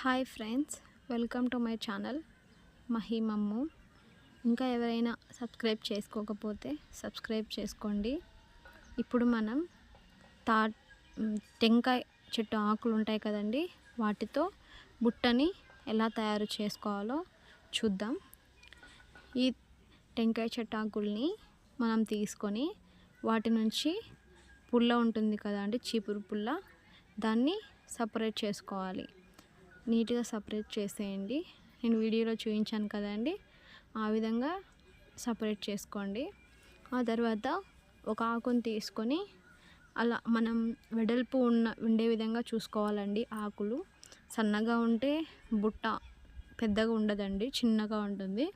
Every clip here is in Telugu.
Hi friends, welcome to my channel Mahimammu. ఇంకా ఎవరైనా సబ్స్క్రైబ్ చేసుకోకపోతే సబ్స్క్రైబ్ చేసుకోండి. ఇప్పుడు మనం తా టెంకాయ చెట్టు ఆకులు ఉంటాయి కదండి, వాటితో బుట్టని ఎలా తయారు చేసుకోవాలో చూద్దాం. ఈ టెంకాయ చెట్టు ఆకుల్ని మనం తీసుకొని వాటి నుంచి పుల్ల ఉంటుంది కదండి, చీపురు పుల్ల, దాన్ని సపరేట్ చేసుకోవాలి. నీట్గా సపరేట్ చేసేయండి. నేను వీడియోలో చూపించాను కదండి, ఆ విధంగా సపరేట్ చేసుకోండి. ఆ తర్వాత ఒక ఆకుని తీసుకొని అలా మనం వెడల్పు ఉండే విధంగా చూసుకోవాలండి. ఆకులు సన్నగా ఉంటే బుట్ట పెద్దగా ఉండదండి, చిన్నగా ఉంటుంది.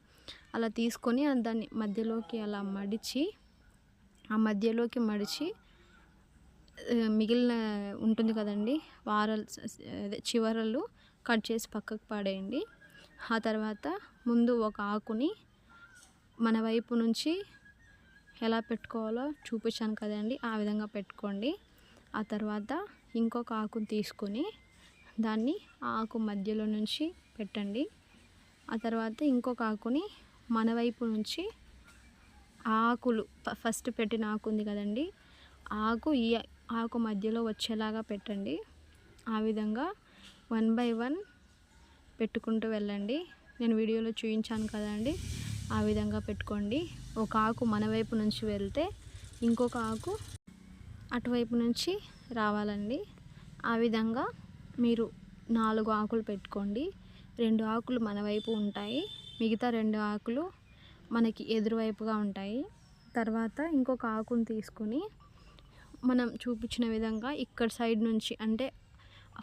అలా తీసుకొని దాన్ని మధ్యలోకి అలా మడిచి మిగిలిన ఉంటుంది కదండి, చివరలు కట్ చేసి పక్కకు పడేయండి. ఆ తర్వాత ముందు ఒక ఆకుని మన వైపు నుంచి ఎలా పెట్టుకోవాలో చూపించాను కదండి, ఆ విధంగా పెట్టుకోండి. ఆ తర్వాత ఇంకొక ఆకుని తీసుకొని దాన్ని ఆకు మధ్యలో నుంచి పెట్టండి. ఆ తర్వాత ఇంకొక ఆకుని మన వైపు నుంచి ఆకులు ఫస్ట్ పెట్టిన ఆకు ఉంది కదండి, ఈ ఆకు మధ్యలో వచ్చేలాగా పెట్టండి. ఆ విధంగా 1 by 1 పెట్టుకుంటూ వెళ్ళండి. నేను వీడియోలో చూపించాను కదండి, ఆ విధంగా పెట్టుకోండి. ఒక ఆకు మన వైపు నుంచి వెళ్తే ఇంకొక ఆకు అటువైపు నుంచి రావాలండి. ఆ విధంగా మీరు 4 ఆకులు పెట్టుకోండి. 2 ఆకులు మన వైపు ఉంటాయి, మిగతా 2 ఆకులు మనకి ఎదురువైపుగా ఉంటాయి. తర్వాత ఇంకొక ఆకుని తీసుకొని మనం చూపించిన విధంగా ఇక్కడ సైడ్ నుంచి, అంటే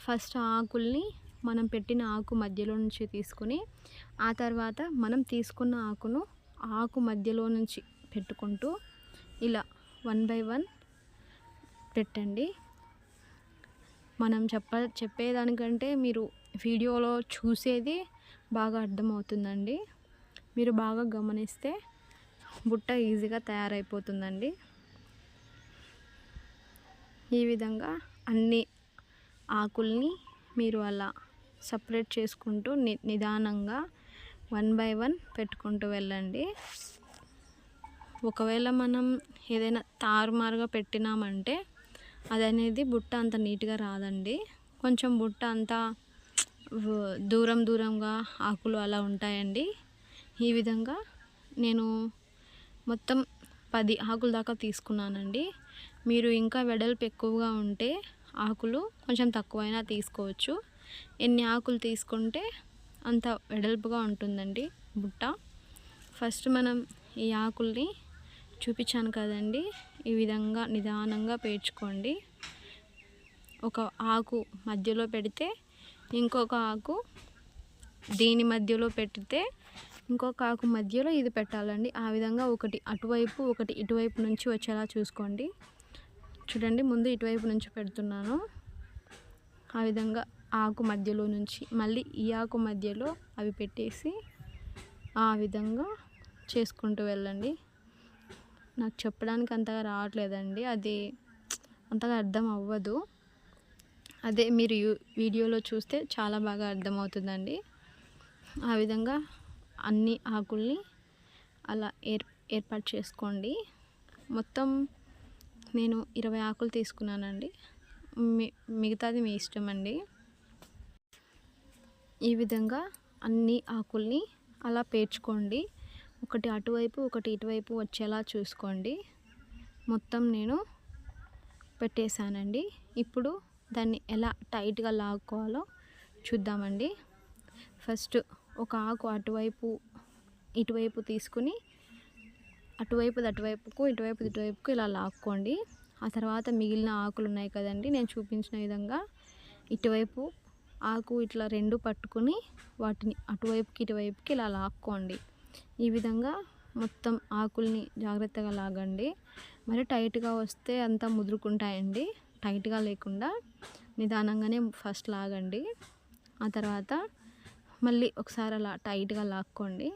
ఫస్ట్ ఆకుల్ని మనం పెట్టిన ఆకు మధ్యలో నుంచి తీసుకొని ఆ తర్వాత మనం తీసుకున్న ఆకును ఆకు మధ్యలో నుంచి పెట్టుకుంటూ ఇలా 1 by 1 పెట్టండి. మనం చెప్పేదానికంటే మీరు వీడియోలో చూసేది బాగా అర్థమవుతుందండి. మీరు బాగా గమనిస్తే బుట్ట ఈజీగా తయారైపోతుందండి. ఈ విధంగా అన్ని ఆకుల్ని మీరు అలా సపరేట్ చేసుకుంటూ నిదానంగా 1 by 1 పెట్టుకుంటూ వెళ్ళండి. ఒకవేళ మనం ఏదైనా తారుమారుగా పెట్టినామంటే అది అనేది బుట్ట అంత నీట్గా రాదండి. కొంచెం బుట్ట అంతా దూరంగా ఆకులు అలా ఉంటాయండి. ఈ విధంగా నేను మొత్తం 10 ఆకుల దాకా తీసుకున్నానండి. మీరు ఇంకా వెడల్పు ఎక్కువగా ఉంటే ఆకులు కొంచెం తక్కువైనా తీసుకోవచ్చు. ఎన్ని ఆకులు తీసుకుంటే అంత వెడల్పుగా ఉంటుందండి బుట్ట. ఫస్ట్ మనం ఈ ఆకుల్ని చూపించాను కదండి, ఈ విధంగా నిదానంగా పేర్చుకోండి. ఒక ఆకు మధ్యలో పెడితే ఇంకొక ఆకు దీని మధ్యలో పెడితే ఇంకొక ఆకు మధ్యలో ఇది పెట్టాలండి. ఆ విధంగా ఒకటి అటువైపు ఒకటి ఇటువైపు నుంచి వచ్చేలా చూసుకోండి. చూడండి, ముందు ఇటువైపు నుంచి పెడుతున్నాను. ఆ విధంగా ఆకు మధ్యలో నుంచి మళ్ళీ ఈ ఆకు మధ్యలో అవి పెట్టేసి ఆ విధంగా చేసుకుంటూ వెళ్ళండి. నాకు చెప్పడానికి అంతగా రావట్లేదండి, అది అంతగా అర్థం అవ్వదు. అదే మీరు వీడియోలో చూస్తే చాలా బాగా అర్థమవుతుందండి. ఆ విధంగా అన్ని ఆకుల్ని అలా ఏర్పాటు చేసుకోండి. మొత్తం నేను 20 ఆకులు తీసుకున్నానండి. మిగతాది మీ ఇష్టం అండి. ఈ విధంగా అన్ని ఆకుల్ని అలా పేర్చుకోండి. ఒకటి అటువైపు ఒకటి ఇటువైపు వచ్చేలా చూసుకోండి. మొత్తం నేను పెట్టేశానండి. ఇప్పుడు దాన్ని ఎలా టైట్గా లాక్కోవాలో చూద్దామండి. ఫస్ట్ ఒక ఆకు ఇటువైపు తీసుకుని అటువైపుకు ఇటువైపుకు ఇలా లాక్కోండి. ఆ తర్వాత మిగిలిన ఆకులు ఉన్నాయి కదండి, నేను చూపించిన విధంగా ఇటువైపు ఆకు ఇట్లా 2 పట్టుకుని వాటిని అటువైపుకి ఇటువైపుకి ఇలా లాక్కోండి. ఈ విధంగా మొత్తం ఆకుల్ని జాగ్రత్తగా లాగండి. మరి టైట్గా వస్తే అంతా ముదురుకుంటాయండి. టైట్గా లేకుండా నిదానంగానే ఫస్ట్ లాగండి. ఆ తర్వాత మళ్ళీ ఒకసారి అలా టైట్గా లాక్కోండి.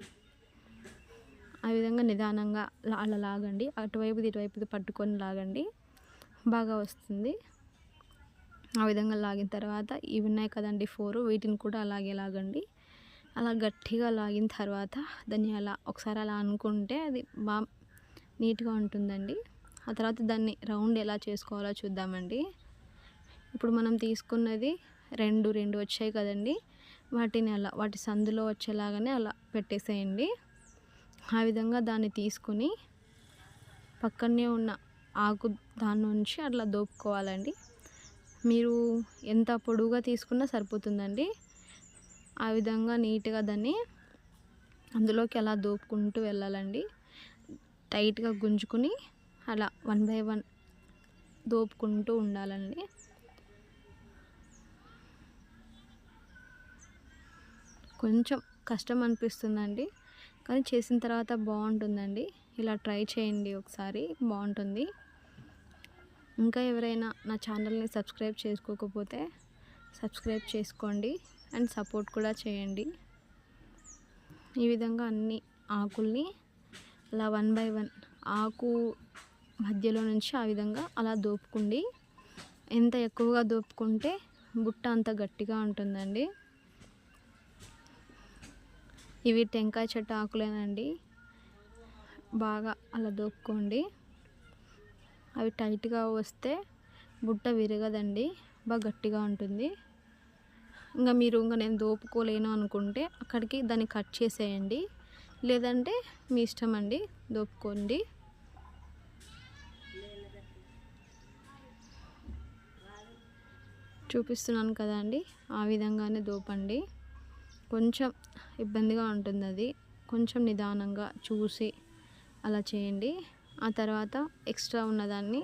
ఆ విధంగా నిదానంగా అలా లాగండి. అటువైపుది ఇటువైపుది పట్టుకొని లాగండి, బాగా వస్తుంది. ఆ విధంగా లాగిన తర్వాత ఇవి ఉన్నాయి కదండి 4, వీటిని కూడా అలాగే లాగండి. అలా గట్టిగా లాగిన తర్వాత దాన్ని అలా ఒకసారి అలా అనుకుంటే అది నీట్గా ఉంటుందండి. ఆ తర్వాత దాన్ని రౌండ్ ఎలా చేసుకోవాలో చూద్దామండి. ఇప్పుడు మనం తీసుకున్నది రెండు వచ్చాయి కదండి, వాటిని అలా వాటి సందులో వచ్చేలాగానే అలా పెట్టేసేయండి. ఆ విధంగా దాన్ని తీసుకుని పక్కనే ఉన్న ఆకు దాని నుంచి అట్లా దోపుకోవాలండి. మీరు ఎంత పొడువుగా తీసుకున్నా సరిపోతుందండి. ఆ విధంగా నీట్గా దాన్ని అందులోకి అలా దోపుకుంటూ వెళ్ళాలండి. టైట్గా గుంజుకుని అలా 1 బై 1 దోపుకుంటూ ఉండాలండి. కొంచెం కష్టం అనిపిస్తుందండి, కానీ చేసిన తర్వాత బాగుంటుందండి. ఇలా ట్రై చేయండి ఒకసారి, బాగుంటుంది. ఇంకా ఎవరైనా నా ఛానల్ని సబ్స్క్రైబ్ చేసుకోకపోతే సబ్స్క్రైబ్ చేసుకోండి అండ్ సపోర్ట్ కూడా చేయండి. ఈ విధంగా అన్ని ఆకుల్ని అలా 1 బై 1 ఆకు మధ్యలో నుంచి ఆ విధంగా అలా దోపుకోండి. ఎంత ఎక్కువగా దోపుకుంటే బుట్ట అంత గట్టిగా ఉంటుందండి. ఇవి టెంకాయ చెట్టు ఆకులేనండి. బాగా అలా దోపుకోండి. అవి టైట్గా వస్తే బుట్ట విరగదండి, బాగా గట్టిగా ఉంటుంది. ఇంకా నేను దోపుకోలేను అనుకుంటే అక్కడికి దాన్ని కట్ చేసేయండి, లేదంటే మీ ఇష్టం అండి, దోపుకోండి. చూపిస్తున్నాను కదండి, ఆ విధంగానే దోపండి. కొంచెం ఇబ్బందిగా ఉంటుంది, అది కొంచెం నిదానంగా చూసి అలా చేయండి. ఆ తర్వాత ఎక్స్ట్రా ఉన్నదాన్ని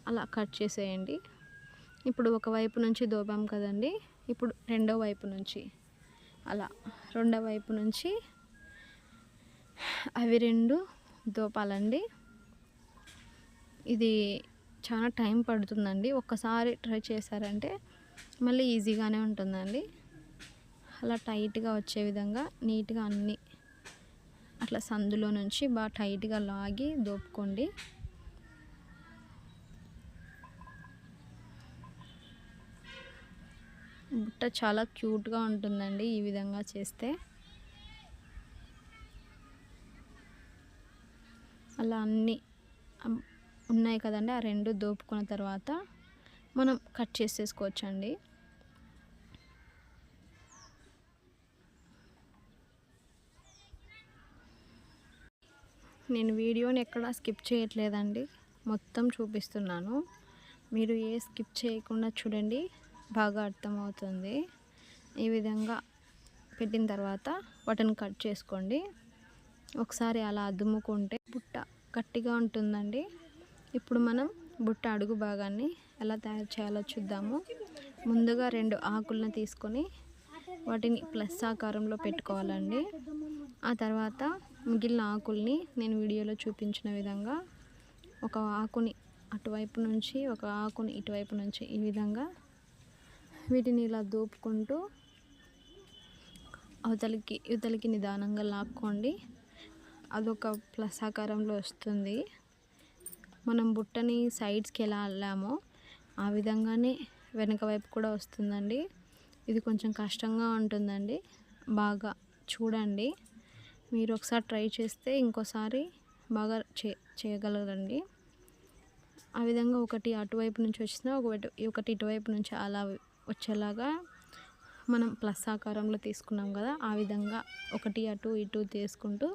అలా కట్ చేసేయండి. ఇప్పుడు ఒకవైపు నుంచి దోపాం కదండి, ఇప్పుడు రెండో వైపు నుంచి రెండో వైపు నుంచి అవి 2 దోపాలండి. ఇది చాలా టైం పడుతుందండి. ఒక్కసారి ట్రై చేశారంటే మళ్ళీ ఈజీగానే ఉంటుందండి. అలా టైట్గా వచ్చే విధంగా నీట్గా అన్నీ అట్లా సందులో నుంచి బాగా టైట్గా లాగి దోపుకోండి. బుట్ట చాలా క్యూట్గా ఉంటుందండి ఈ విధంగా చేస్తే. అలా అన్నీ ఉన్నాయి కదండి, ఆ 2 దోపుకున్న తర్వాత మనం కట్ చేసేసుకోవచ్చండి. నేను వీడియోని ఎక్కడా స్కిప్ చేయట్లేదండి, మొత్తం చూపిస్తున్నాను. మీరు స్కిప్ చేయకుండా చూడండి, బాగా అర్థమవుతుంది. ఈ విధంగా పెట్టిన తర్వాత వాటిని కట్ చేసుకోండి. ఒకసారి అలా అదుముకుంటే బుట్ట గట్టిగా ఉంటుందండి. ఇప్పుడు మనం బుట్ట అడుగు భాగాన్ని ఎలా తయారు చేయాలో చూద్దాము. ముందుగా 2 ఆకులను తీసుకొని వాటిని ప్లస్ ఆకారంలో పెట్టుకోవాలండి. ఆ తర్వాత మిగిలిన ఆకుల్ని నేను వీడియోలో చూపించిన విధంగా ఒక ఆకుని అటువైపు నుంచి, ఒక ఆకుని ఇటువైపు నుంచి, ఈ విధంగా వీటిని ఇలా దోపుకుంటూ యువతలికి నిదానంగా లాక్కోండి. అదొక ప్లస్ ఆకారంలో వస్తుంది. మనం బుట్టని సైడ్స్కి ఎలా అల్లామో ఆ విధంగానే వెనక వైపు కూడా వస్తుందండి. ఇది కొంచెం కష్టంగా ఉంటుందండి, బాగా చూడండి. మీరు ఒకసారి ట్రై చేస్తే ఇంకోసారి బాగా చేయగలరండి. ఆ విధంగా ఒకటి అటువైపు నుంచి వచ్చినా ఒకటి ఇటువైపు నుంచి అలా వచ్చేలాగా మనం ప్లస్ ఆకారంలో తీసుకున్నాం కదా, ఆ విధంగా ఒకటి అటు ఇటు తీసుకుంటూ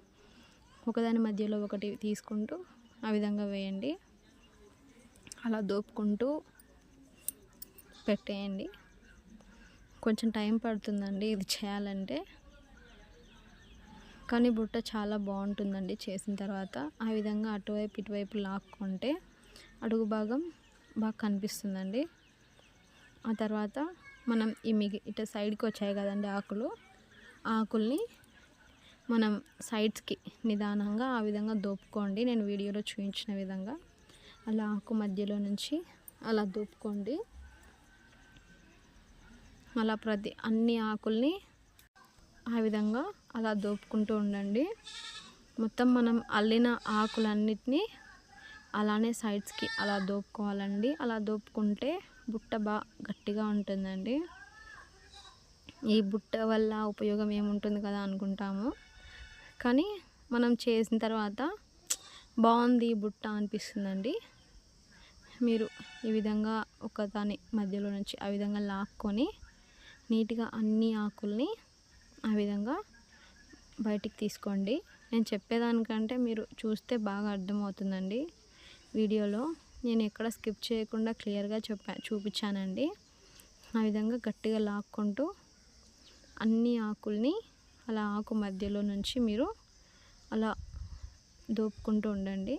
ఒకదాని మధ్యలో ఒకటి తీసుకుంటూ ఆ విధంగా వేయండి. అలా దోపుకుంటూ పెట్టేయండి. కొంచెం టైం పడుతుందండి ఇది చేయాలంటే, కానీ బుట్ట చాలా బాగుంటుందండి చేసిన తర్వాత. ఆ విధంగా అటువైపు ఇటువైపు లాక్కుంటే అడుగు భాగం బాగా కనిపిస్తుందండి. ఆ తర్వాత మనం ఇటు సైడ్కి వచ్చాయి కదండి ఆకుల్ని మనం సైడ్స్కి నిదానంగా ఆ విధంగా దోపుకోండి. నేను వీడియోలో చూపించిన విధంగా అలా ఆకు మధ్యలో నుంచి అలా దోపుకోండి. అలా అన్ని ఆకుల్ని ఆ విధంగా అలా దోపుకుంటూ ఉండండి. మొత్తం మనం అల్లిన ఆకులన్నిటినీ అలానే సైడ్స్కి అలా దోపుకోవాలండి. అలా దోపుకుంటే బుట్ట బాగా గట్టిగా ఉంటుందండి. ఈ బుట్ట వల్ల ఉపయోగం ఏముంటుంది కదా అనుకుంటాము, కానీ మనం చేసిన తర్వాత బాగుంది ఈ బుట్ట అనిపిస్తుందండి. మీరు ఈ విధంగా ఒకదాని మధ్యలో నుంచి ఆ విధంగా లాక్కొని నీట్గా అన్ని ఆకుల్ని ఆ విధంగా బయటికి తీసుకోండి. నేను చెప్పేదానికంటే మీరు చూస్తే బాగా అర్థమవుతుందండి. వీడియోలో నేను ఎక్కడ స్కిప్ చేయకుండా క్లియర్గా చూపించానండి. ఆ విధంగా గట్టిగా లాక్కుంటూ అన్ని ఆకుల్ని అలా ఆకు మధ్యలో నుంచి మీరు అలా దోపుకుంటూ ఉండండి.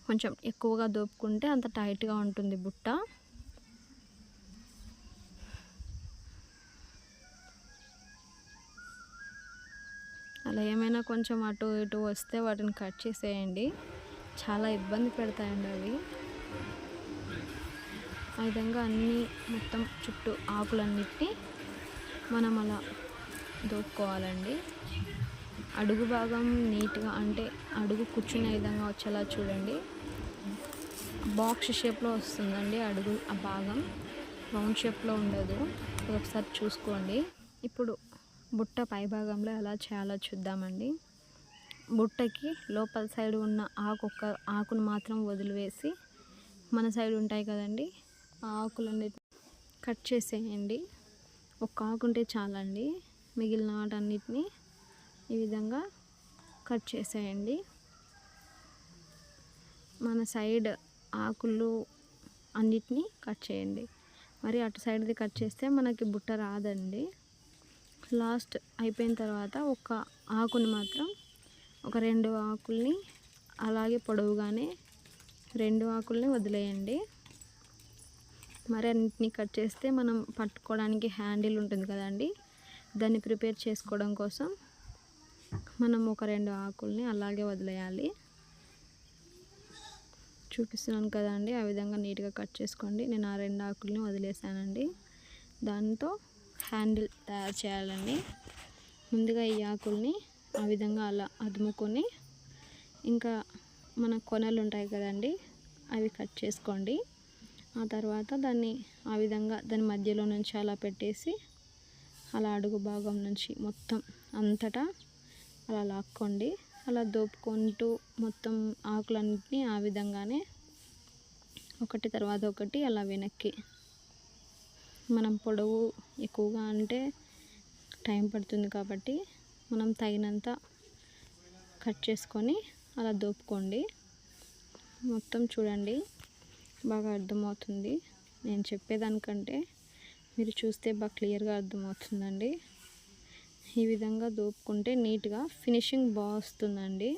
కొంచెం ఎక్కువగా దోపుకుంటే అంత టైట్గా ఉంటుంది బుట్ట. అలా ఏమైనా కొంచెం అటు ఇటు వస్తే వాటిని కట్ చేసేయండి. చాలా ఇబ్బంది పెడతాయండి అవి. ఆ విధంగా అన్నీ మొత్తం చుట్టూ ఆకులన్నిటినీ మనం అలా దోపుకోవాలండి. అడుగు భాగం నీట్గా అంటే అడుగు కూర్చునే విధంగా వచ్చేలా చూడండి. బాక్స్ షేప్లో వస్తుందండి అడుగు ఆ భాగం, రౌండ్ షేప్లో ఉండదు. ఒకసారి చూసుకోండి. ఇప్పుడు బుట్ట పై భాగంలో ఎలా చేయాలో చూద్దామండి. బుట్టకి లోపల సైడ్ ఉన్న ఆకును మాత్రం వదిలివేసి మన సైడ్ ఉంటాయి కదండి ఆ ఆకులన్నిటిని కట్ చేసేయండి. ఒక ఆకు ఉంటే చాలండి. మిగిలిన వాటన్నిటిని ఈ విధంగా కట్ చేసేయండి. మన సైడ్ ఆకులు అన్నిటినీ కట్ చేయండి. మరి అటు సైడ్ది కట్ చేస్తే మనకి బుట్ట రాదండి. లాస్ట్ అయిపోయిన తర్వాత ఒక ఆకుని మాత్రం ఒక 2 ఆకుల్ని అలాగే పొడవుగానే 2 ఆకుల్ని వదిలేయండి. మరి అన్నిటిని కట్ చేస్తే మనం పట్టుకోవడానికి హ్యాండిల్ ఉంటుంది కదండి, దాన్ని ప్రిపేర్ చేసుకోవడం కోసం మనం ఒక 2 ఆకుల్ని అలాగే వదిలేయాలి. చూపిస్తున్నాను కదండి, ఆ విధంగా నీట్గా కట్ చేసుకోండి. నేను ఆ 2 ఆకుల్ని వదిలేసానండి. దాంతో హ్యాండిల్ తయారు చేయాలండి. ముందుగా ఈ ఆకుల్ని ఆ విధంగా అలా అదుముకొని ఇంకా మన కొనలు ఉంటాయి కదండి అవి కట్ చేసుకోండి. ఆ తర్వాత దాన్ని ఆ విధంగా దాని మధ్యలో నుంచి అలా పెట్టేసి అలా అడుగు భాగం నుంచి మొత్తం అంతటా అలా లాక్కోండి. అలా దోపుకుంటూ మొత్తం ఆకులన్నింటినీ ఆ విధంగానే ఒకటి తర్వాత ఒకటి అలా వెనక్కి, మనం పొడవు ఎక్కువగా అంటే టైం పడుతుంది కాబట్టి మనం తగినంత కట్ చేసుకొని అలా దోపుకోండి. మొత్తం చూడండి, బాగా అర్థమవుతుంది. నేను చెప్పేదానికంటే మీరు చూస్తే బాగా క్లియర్గా అర్థమవుతుందండి. ఈ విధంగా దోపుకుంటే నీట్గా ఫినిషింగ్ బాగా వస్తుందండి.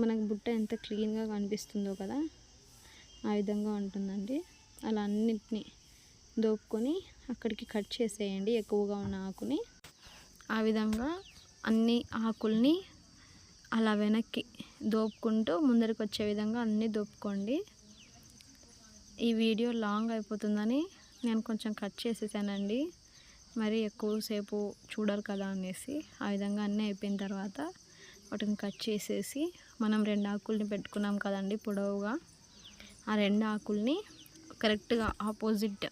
మనకు బుట్ట ఎంత క్లీన్గా కనిపిస్తుందో కదా, ఆ విధంగా ఉంటుందండి. అలా అన్నిటినీ దోపుకొని అక్కడికి కట్ చేసేయండి ఎక్కువగా ఉన్న ఆకుని. ఆ విధంగా అన్ని ఆకుల్ని అలా వెనక్కి దోపుకుంటూ ముందరికి వచ్చే విధంగా అన్నీ దోపుకోండి. ఈ వీడియో లాంగ్ అయిపోతుందని నేను కొంచెం కట్ చేసేసానండి, మరి ఎక్కువసేపు చూడరు కదా అనేసి. ఆ విధంగా అన్నీ అయిపోయిన తర్వాత వాటిని కట్ చేసేసి మనం 2 ఆకుల్ని పెట్టుకున్నాం కదండి పొడవుగా, ఆ 2 ఆకుల్ని కరెక్ట్గా ఆపోజిట్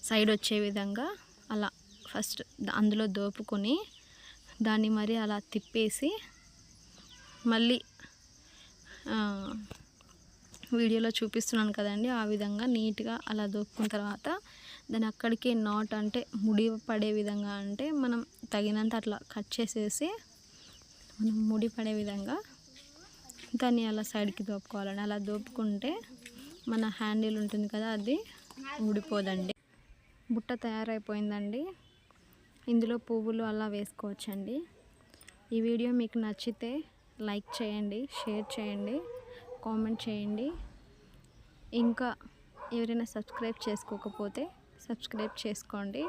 సైడ్ వచ్చే విధంగా అలా ఫస్ట్ అందులో దోపుకొని దాన్ని మరి అలా తిప్పేసి మళ్ళీ వీడియోలో చూపిస్తున్నాను కదండి ఆ విధంగా నీట్గా అలా దోపుకున్న తర్వాత దాన్ని అక్కడికి నాట్ అంటే ముడి పడే విధంగా అంటే మనం తగినంత అట్లా కట్ చేసేసి మనం ముడి పడే విధంగా దాన్ని అలా సైడ్కి దోపుకోవాలండి. అలా దోపుకుంటే మన హ్యాండిల్ ఉంటుంది కదా అది ఊడిపోదండి. బుట్ట తయారైపోయిందండి. ఇందులో పువ్వులు అలా వేసుకోవచ్చండి. ఈ వీడియో మీకు నచ్చితే లైక్ చేయండి, షేర్ చేయండి, కామెంట్ చేయండి. ఇంకా ఎవరైనా సబ్స్క్రైబ్ చేసుకోకపోతే సబ్స్క్రైబ్ చేసుకోండి.